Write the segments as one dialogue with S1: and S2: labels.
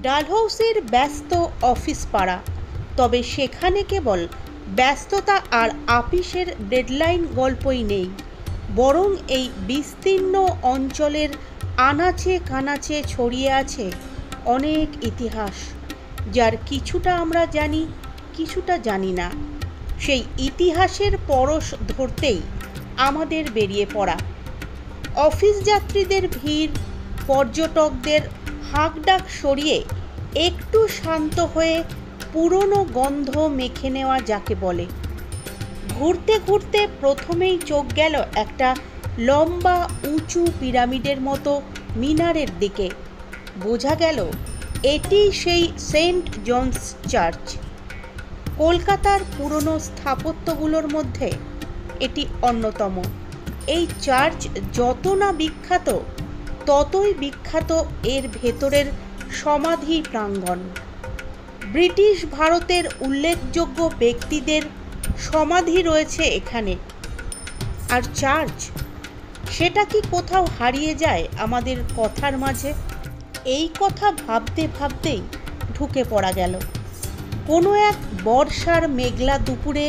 S1: ডালহৌসির ব্যস্ত অফিস পাড়া, তবে সেখানে কেবল ব্যস্ততা আর আপিসের ডেডলাইন গল্পই নেই, বরং এই বিস্তীর্ণ অঞ্চলের আনাচে কানাচে ছড়িয়ে আছে অনেক ইতিহাস, যার কিছুটা আমরা জানি, কিছুটা জানি না। সেই ইতিহাসের পরশ ধরতেই আমাদের বেরিয়ে পড়া। অফিস যাত্রীদের ভিড়, পর্যটকদের হাঁকডাক সরিয়ে একটু শান্ত হয়ে পুরনো গন্ধ মেখে নেওয়া যাকে বলে। ঘুরতে ঘুরতে প্রথমেই চোখ গেল একটা লম্বা উঁচু পিরামিডের মতো মিনারের দিকে। বোঝা গেল এটি সেই সেন্ট জনস চার্চ। কলকাতার পুরনো স্থাপত্যগুলোর মধ্যে এটি অন্যতম। এই চার্চ যত না বিখ্যাত, ততই বিখ্যাত এর ভেতরের সমাধি প্রাঙ্গণ। ব্রিটিশ ভারতের উল্লেখযোগ্য ব্যক্তিদের সমাধি রয়েছে এখানে। আর চার্চ, সেটা কি কোথাও হারিয়ে যায় আমাদের কথার মাঝে? এই কথা ভাবতে ভাবতেই ঢুকে পড়া গেল। কোনো এক বর্ষার মেঘলা দুপুরে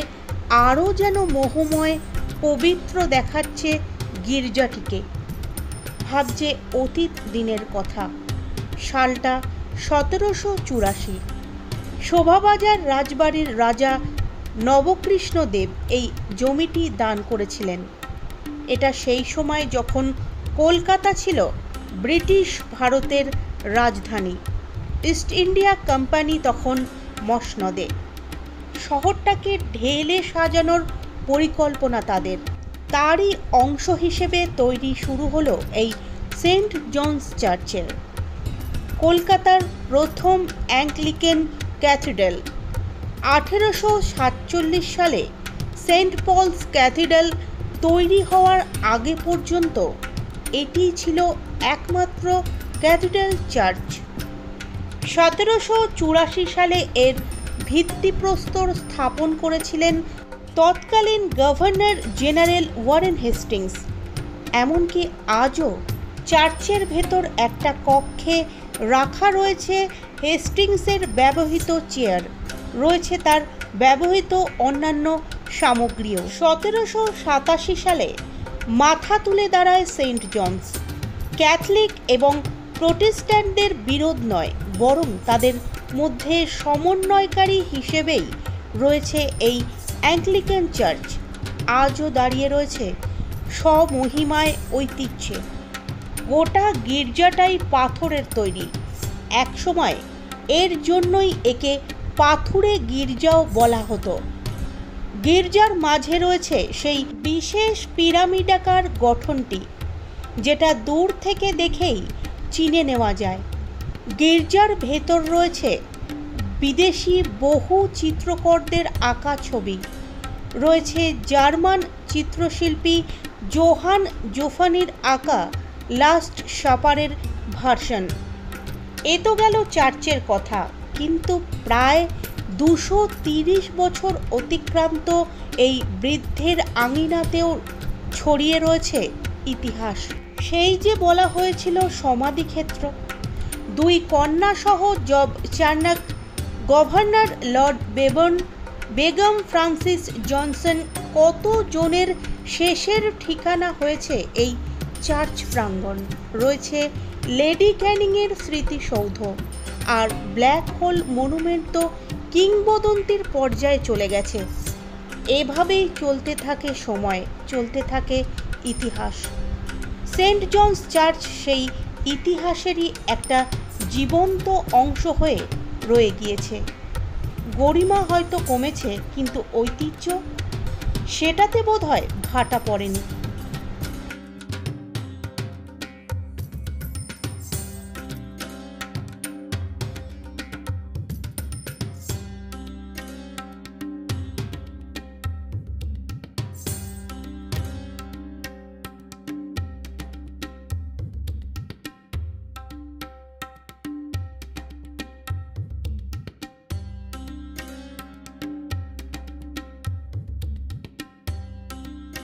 S1: আরও যেন মোহময়, পবিত্র দেখাচ্ছে গির্জাটিকে। ভাবছে অতীত দিনের কথা। সালটা 1784। শোভাবাজার রাজবাড়ির রাজা নবকৃষ্ণদেব এই জমিটি দান করেছিলেন। এটা সেই সময় যখন কলকাতা ছিল ব্রিটিশ ভারতের রাজধানী। ইস্ট ইন্ডিয়া কোম্পানি তখন মসনদে। শহরটাকে ঢেলে সাজানোর পরিকল্পনা তাদের। তারই অংশ হিসেবে তৈরি শুরু হলো এই সেন্ট জনস চার্চের। কলকাতার প্রথম অ্যাংলিকান ক্যাথিড্রাল। 1847 সালে সেন্ট পলস ক্যাথিড্রাল তৈরি হওয়ার আগে পর্যন্ত এটি ছিল একমাত্র ক্যাথিড্রাল চার্চ। 1784 সালে এর ভিত্তিপ্রস্তর স্থাপন করেছিলেন তৎকালীন গভর্নর জেনারেল ওয়ারেন হেস্টিংস। এমনকি আজও চার্চের ভেতর একটা কক্ষে রাখা রয়েছে হেস্টিংসের ব্যবহৃত চেয়ার, রয়েছে তার ব্যবহৃত অন্যান্য সামগ্রীও। 1787 সালে মাথা তুলে দাঁড়ায় সেন্ট জনস। ক্যাথলিক এবং প্রোটেস্ট্যান্টদের বিরোধ নয়, বরং তাদের মধ্যে সমন্বয়কারী হিসেবেই রয়েছে এই অ্যাংলিকান চার্চ। আজও দাঁড়িয়ে রয়েছে স্বমহিমায়, ঐতিহ্যে। গোটা গির্জাটাই পাথরের তৈরি। একসময় এর জন্যই একে পাথুরে গির্জাও বলা হতো। গির্জার মাঝে রয়েছে সেই বিশেষ পিরামিডাকার গঠনটি, যেটা দূর থেকে দেখেই চিনে নেওয়া যায়। গির্জার ভেতর রয়েছে বিদেশি বহু চিত্রকরদের আঁকা ছবি। রয়েছে জার্মান চিত্রশিল্পী জোহান জোফানির আঁকা লাস্ট সাপারের ভার্সন। এ তো গেল চার্চের কথা, কিন্তু প্রায় 230 বছর অতিক্রান্ত এই বৃদ্ধের আঙিনাতেও ছড়িয়ে রয়েছে ইতিহাস। সেই যে বলা হয়েছিল সমাধিক্ষেত্র। 2 কন্যা সহ জব চার্নাক, গভর্নর লর্ড বেবন, বেগম ফ্রান্সিস জনসন, কত জনের শেষের ঠিকানা হয়েছে এই চার্চ প্রাঙ্গণ। রয়েছে লেডি ক্যানিংয়ের স্মৃতিসৌধ। আর ব্ল্যাক হোল মনুমেন্ট তো কিংবদন্তির পর্যায়ে চলে গেছে। এভাবেই চলতে থাকে সময়, চলতে থাকে ইতিহাস। সেন্ট জনস চার্চ সেই ইতিহাসেরই একটা জীবন্ত অংশ হয়ে রয়ে গিয়েছে। গরিমা হয়তো কমেছে, কিন্তু ঐতিহ্য, সেটাতে বোধহয় ভাটা পড়েনি।